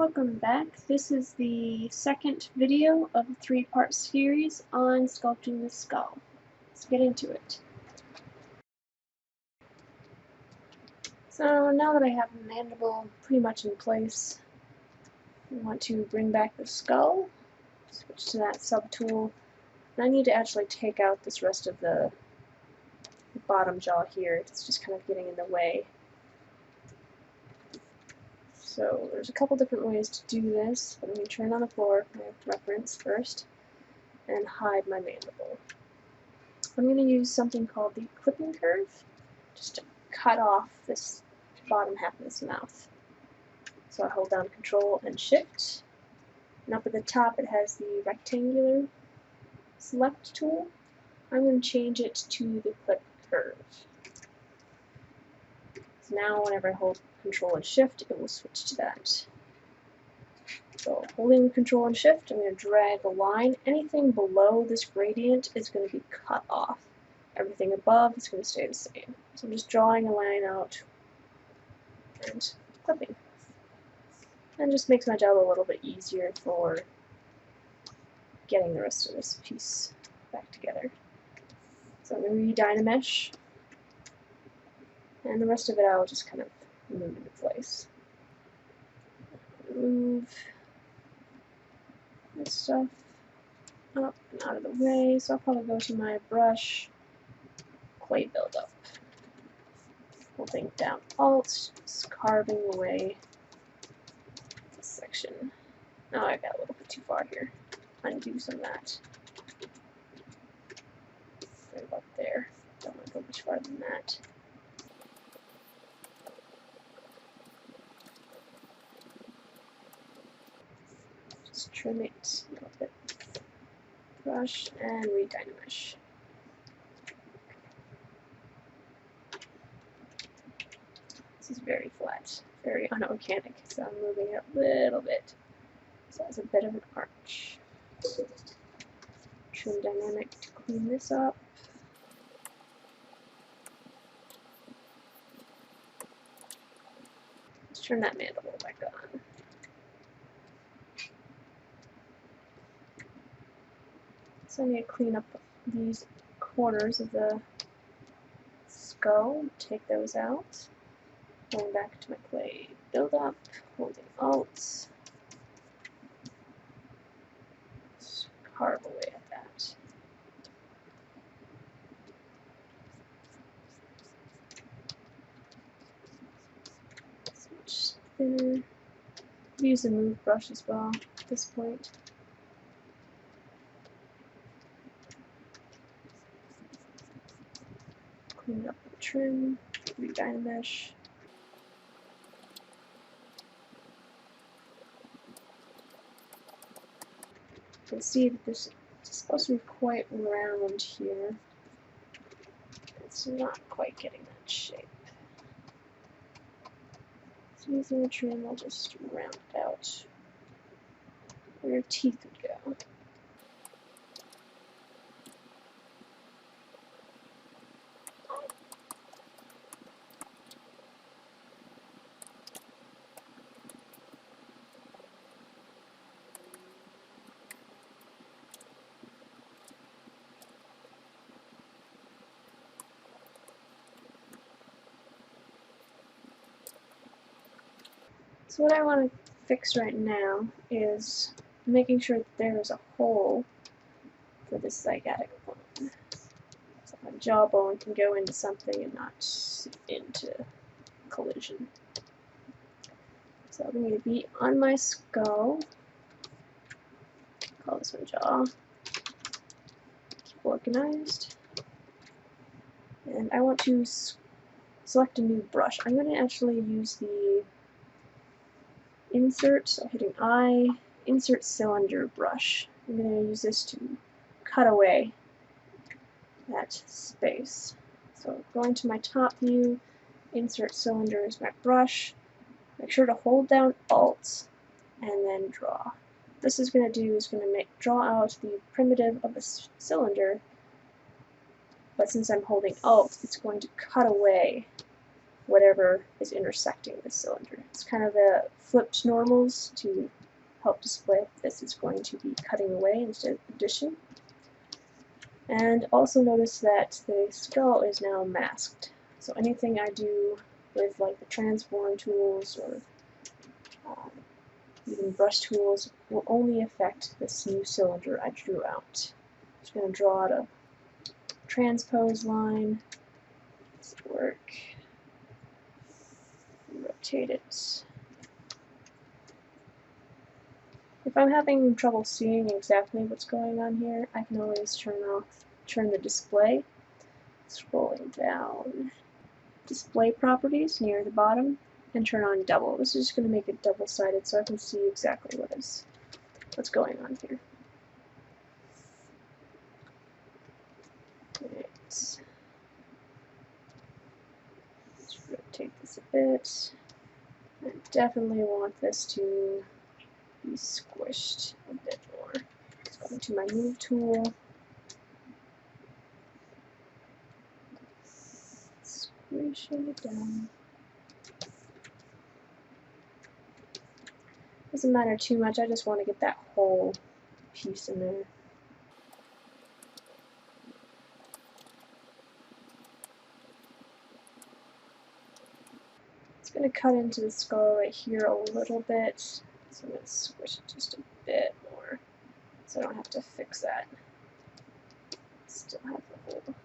Welcome back. This is the second video of a three-part series on sculpting the skull. Let's get into it. So now that I have the mandible pretty much in place, I want to bring back the skull. Switch to that subtool. And I need to actually take out this rest of the bottom jaw here. It's just kind of getting in the way. So there's a couple different ways to do this, but I'm going to turn on the floor, my reference first, and hide my mandible. I'm going to use something called the clipping curve, just to cut off this bottom half of this mouth. So I hold down Control and Shift, and up at the top it has the rectangular select tool. I'm going to change it to the clip curve. So now whenever I hold Control and Shift, it will switch to that. So holding Control and Shift, I'm going to drag a line. Anything below this gradient is going to be cut off. Everything above is going to stay the same. So I'm just drawing a line out and clipping. And just makes my job a little bit easier for getting the rest of this piece back together. So I'm going to ZRemesh, and the rest of it I'll just kind of move into place. Move this stuff up and out of the way, so I'll probably go to my brush, clay buildup. Holding down Alt, just carving away this section. Oh, I got a little bit too far here. Undo some of that. Right about there. Don't want to go much farther than that. Just trim it a little bit. Brush and ZRemesh. This is very flat, very unorganic, so I'm moving it a little bit. So it's a bit of an arch. Trim dynamic to clean this up. Let's turn that mandible back on. So I need to clean up these corners of the skull, take those out. Going back to my clay buildup, holding Alt, just carve away at that. It's much thinner. Use a move brush as well at this point. Clean up the trim, ZRemesh. You can see that this is supposed to be quite round here. It's not quite getting that shape. So using the trim, I'll just round it out where your teeth would go. So what I want to fix right now is making sure that there is a hole for this zygotic bone. So my jawbone can go into something and not into collision. So I'm going to be on my skull. Call this one jaw. Keep organized. And I want to select a new brush. I'm going to actually use the Insert, so hitting I, Insert Cylinder Brush. I'm going to use this to cut away that space. So going to my top view, Insert Cylinder is my brush. Make sure to hold down Alt and then draw. What this is going to do is going to draw out the primitive of a cylinder, but since I'm holding Alt, it's going to cut away whatever is intersecting the cylinder. It's kind of the flipped normals to help display if this is going to be cutting away instead of addition. And also notice that the skull is now masked. So anything I do with like the transform tools or even brush tools will only affect this new cylinder I drew out. I'm just going to draw out a transpose line. Does it work? Rotate it. If I'm having trouble seeing exactly what's going on here, I can always turn the display. Scrolling down, display properties near the bottom, and turn on double. This is just going to make it double-sided so I can see exactly what's going on here. Right. Let's rotate this a bit. I definitely want this to be squished a bit more. Let's go into my move tool. Squishing it down. Doesn't matter too much, I just want to get that whole piece in there. It's going to cut into the skull right here a little bit, so I'm going to squish it just a bit more so I don't have to fix that. Still have the hole.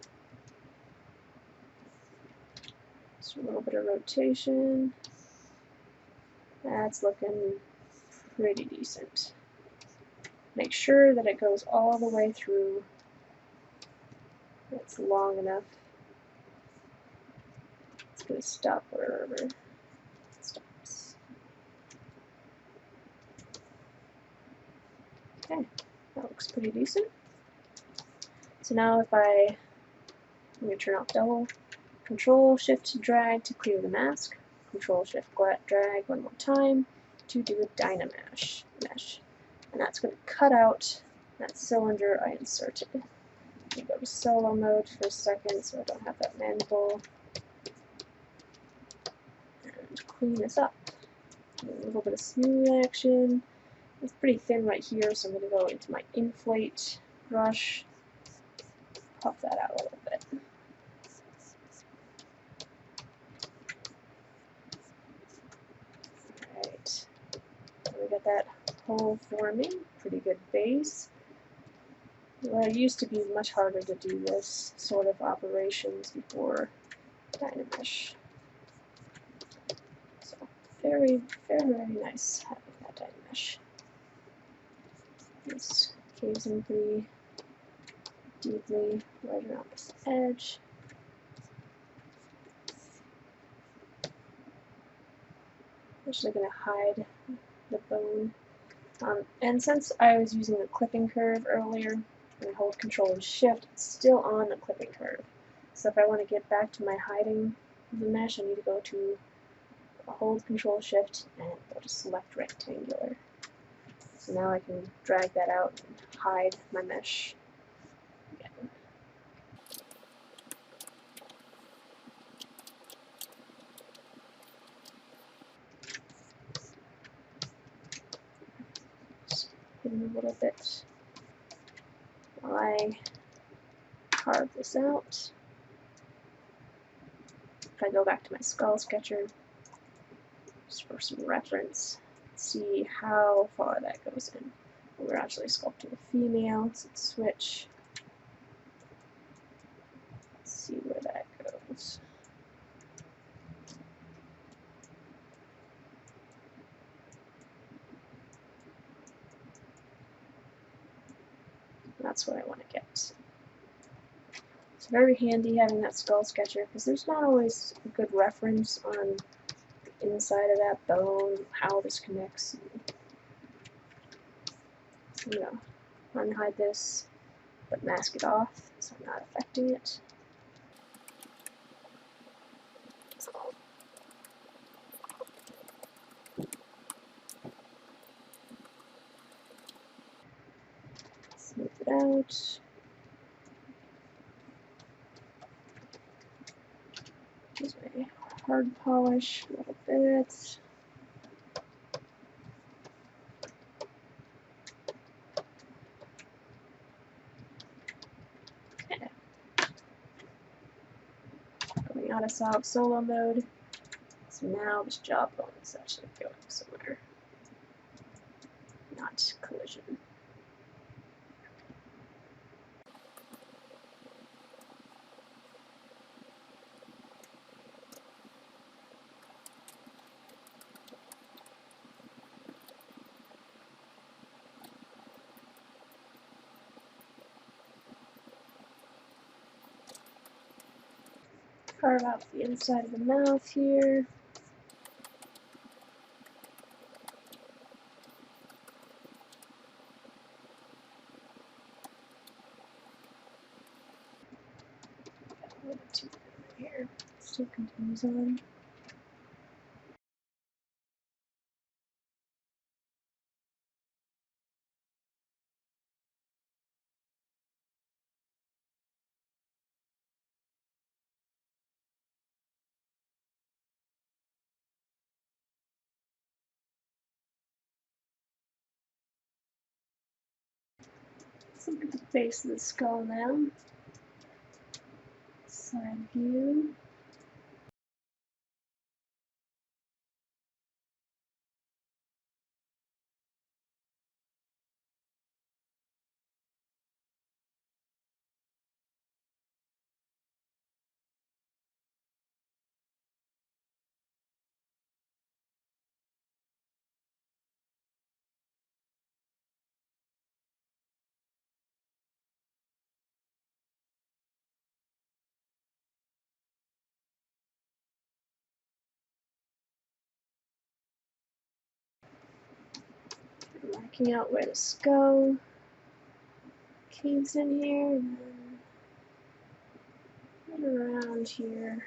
Just a little bit of rotation. That's looking pretty decent. Make sure that it goes all the way through. It's long enough. It's going to stop wherever it stops. Okay, that looks pretty decent. So now I'm going to turn off double, Control-Shift drag to clear the mask, Control-Shift drag one more time to do a Dynamesh mesh. And that's going to cut out that cylinder I inserted. I'll go to solo mode for a second so I don't have that mandible. And clean this up. A little bit of smooth action. It's pretty thin right here, so I'm going to go into my inflate brush, puff that out a little bit. Alright, so we got that hole forming, pretty good base. Well, it used to be much harder to do this sort of operations before Dynamesh. So very, very, very nice having that Dynamesh. This caves in pretty deeply right around this edge. I'm actually going to hide the bone. And since I was using the clipping curve earlier, and hold Control and Shift, it's still on the clipping curve. So if I want to get back to my hiding the mesh, I need to go to hold Control Shift and go to Select Rectangular. So now I can drag that out and hide my mesh again. Just hidden a little bit while I carve this out. If I go back to my skull sketcher, just for some reference, see how far that goes in. We're actually sculpting a female, so let's switch. Let's see where that goes. That's what I want to get. It's very handy having that skull sketcher because there's not always a good reference on the inside of that bone, how this connects. So I'm going to unhide this, but mask it off so I'm not affecting it. Smooth it out. Excuse me. hard polish a little bit. Okay. Going out of solid solo mode. So now this jawbone is actually going somewhere, not collision. Carve out the inside of the mouth here. Got a little too thin here. Still continues on. Let's look at the base of the skull now. Side view. Marking out where the skull caves in here, and then right around here.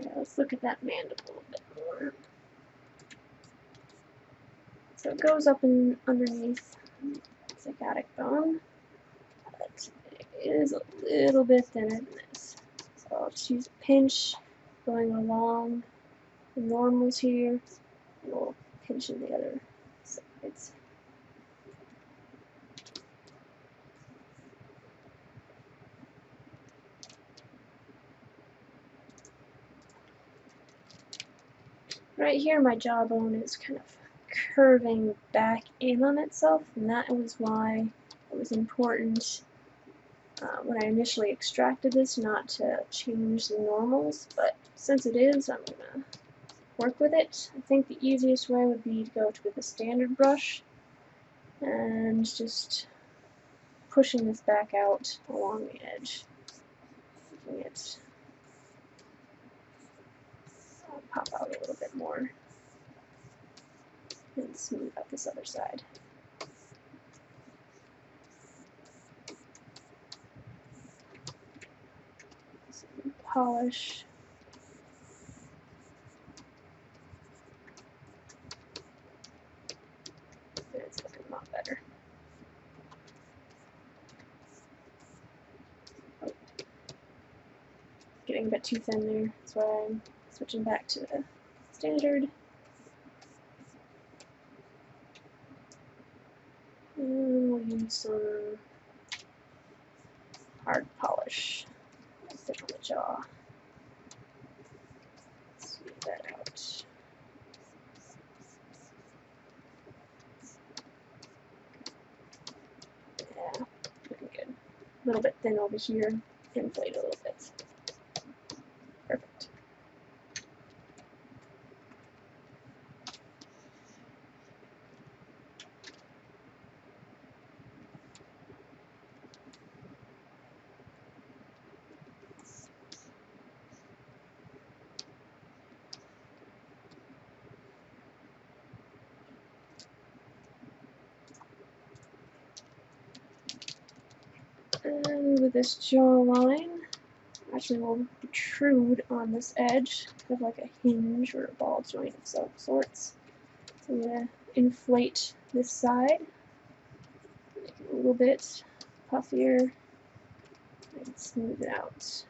Yeah, let's look at that mandible a bit more. So it goes up and underneath the zygotic bone, but it is a little bit thinner than this. So I'll just use a pinch going along the normals here, and we'll pinch in the other sides. Right here, my jawbone is kind of curving back in on itself, and that was why it was important when I initially extracted this not to change the normals, but since it is, I'm going to work with it. I think the easiest way would be to go with a standard brush and just pushing this back out along the edge, making it pop out a little bit more, and smooth out this other side. Some polish. It's looking a lot better. Oh. Getting a bit too thin there, that's why I'm switching back to the standard. And we'll use some hard polish. Stick on the jaw. Smooth that out. Yeah, looking good. A little bit thin over here. Inflate a little bit. Perfect. And with this jawline, actually will protrude on this edge, kind of like a hinge or a ball joint of some sorts. So I'm going to inflate this side, make it a little bit puffier, and smooth it out.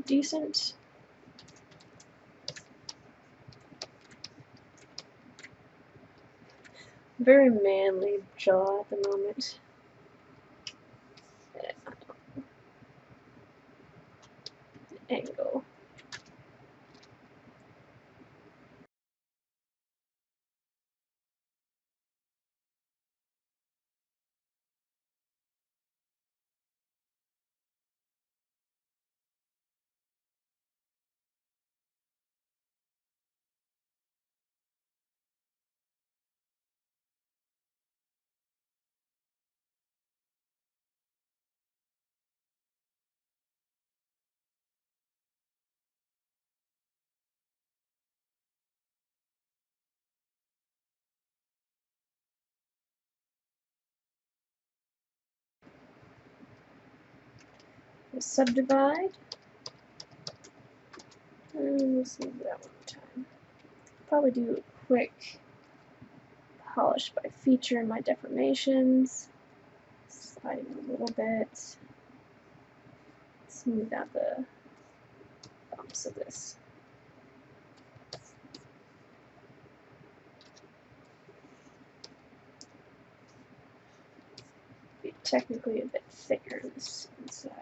Decent. Very manly jaw at the moment. Yeah. Angle. We'll subdivide. And we'll smooth that one more time. Probably do a quick polish by feature in my deformations. Sliding a little bit. Smooth out the bumps of this. Be technically a bit thicker on this inside.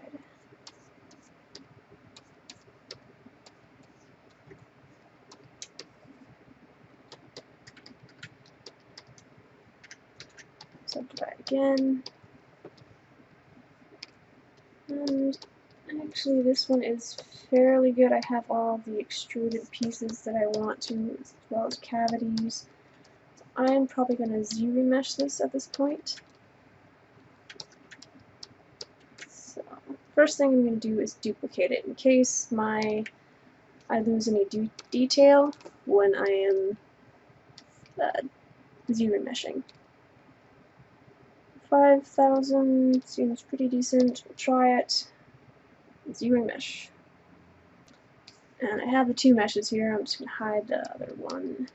Subdivide again. And Actually, this one is fairly good. I have all the extruded pieces that I want to, as well as cavities. I'm probably going to ZRemesh this at this point. So, first thing I'm going to do is duplicate it in case I lose any detail when I am ZRemeshing. 5,000 seems pretty decent. We'll try it. ZRemesh. And I have the two meshes here. I'm just going to hide the other one.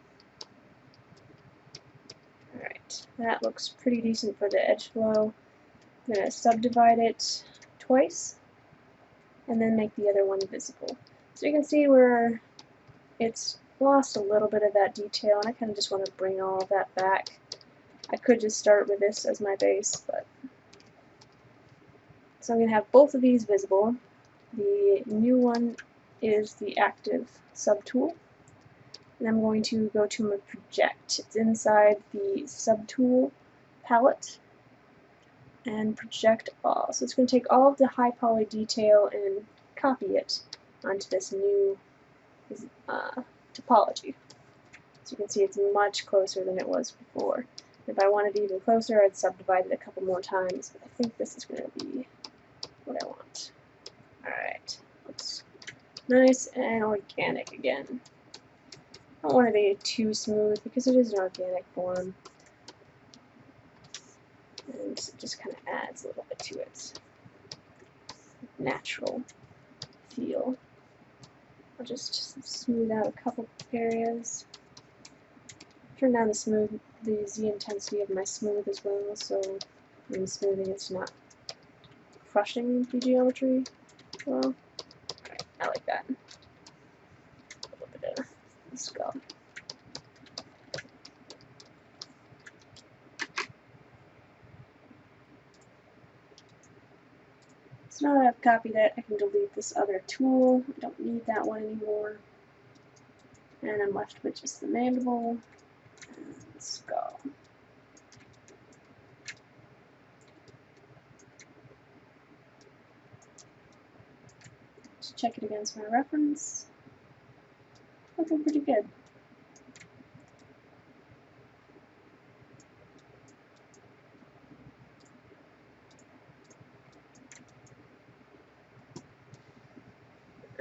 Alright, that looks pretty decent for the edge flow. I'm going to subdivide it twice and then make the other one visible. So you can see where it's lost a little bit of that detail, and I kind of just want to bring all of that back. I could just start with this as my base, but so I'm going to have both of these visible. The new one is the active subtool, and I'm going to go to my project. It's inside the subtool palette, and project all. So it's going to take all of the high poly detail and copy it onto this new topology. So you can see it's much closer than it was before. If I wanted it even closer, I'd subdivide it a couple more times, but I think this is going to be what I want. Alright, looks nice and organic again. I don't want it to be too smooth because it is an organic form, and it just kind of adds a little bit to its natural feel. I'll just smooth out a couple areas. Turn down the Z intensity of my smooth as well, so when smoothing it's not crushing the geometry. Well, I like that. A little bit of the skull. So now that I've copied it, I can delete this other tool. I don't need that one anymore. And I'm left with just the mandible and the skull. Just check it against my reference. Looking pretty good.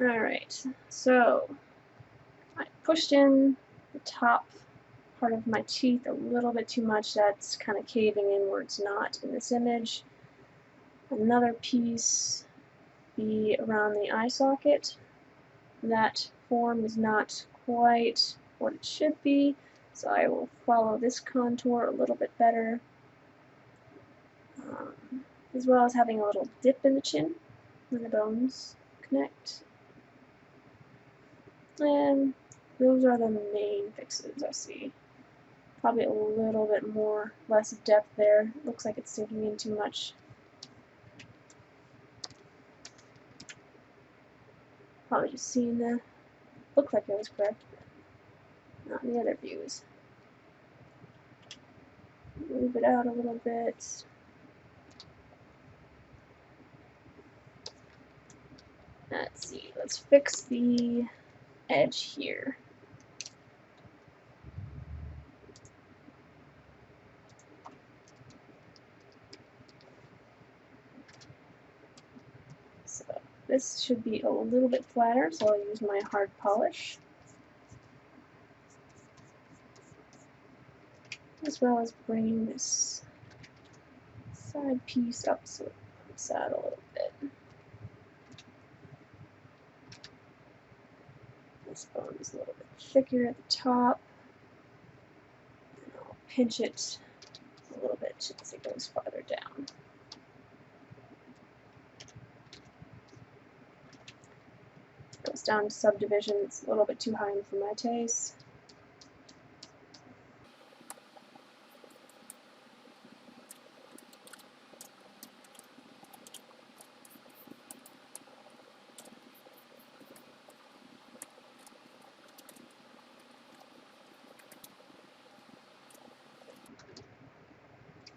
Alright, so I pushed in the top part of my teeth a little bit too much. That's kind of caving in where it's not in this image. Another piece be around the eye socket. That form is not quite what it should be, so I will follow this contour a little bit better, as well as having a little dip in the chin when the bones connect. And those are the main fixes I see. Probably a little bit less depth there. Looks like it's sinking in too much. Probably just seeing the, looked like I was correct, but not in the other views. Move it out a little bit. Let's see, let's fix the edge here. So this should be a little bit flatter, so I'll use my hard polish, as well as bringing this side piece up so it pops out a little bit. This bone is a little bit thicker at the top, and I'll pinch it a little bit as it goes farther down. Goes down to subdivision. It's a little bit too high for my taste.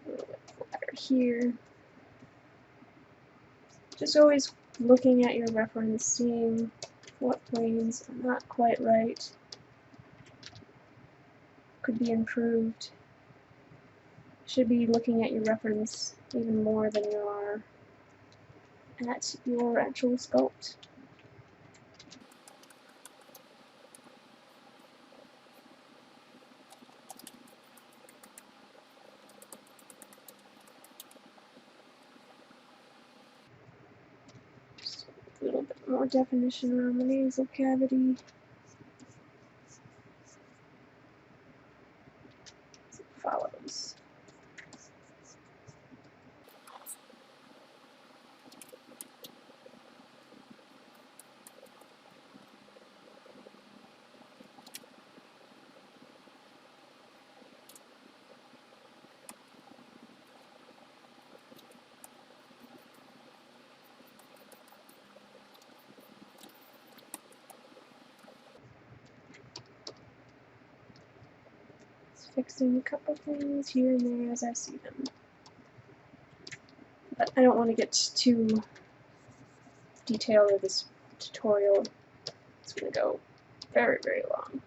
A little bit flatter here. Just always looking at your reference, seeing what planes are not quite right, could be improved. Should be looking at your reference even more than you are at your actual sculpt. Just a little bit more definition around the nasal cavity. As it follows. Fixing a couple things here and there as I see them. But I don't want to get too detailed with this tutorial. It's going to go very, very long.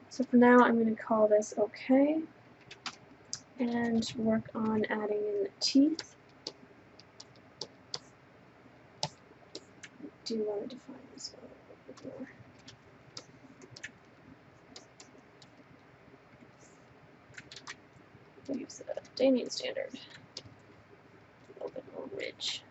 So for now, I'm going to call this OK and work on adding in the teeth. I do want to define this one a little bit more. We'll use the Damian standard. A little bit more ridge.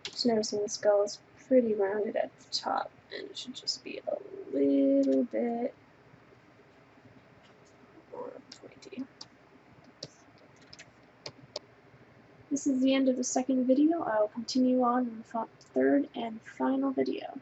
Just noticing the skull is pretty rounded at the top, and it should just be a little bit more pointy. This is the end of the second video. I'll continue on in the third and final video.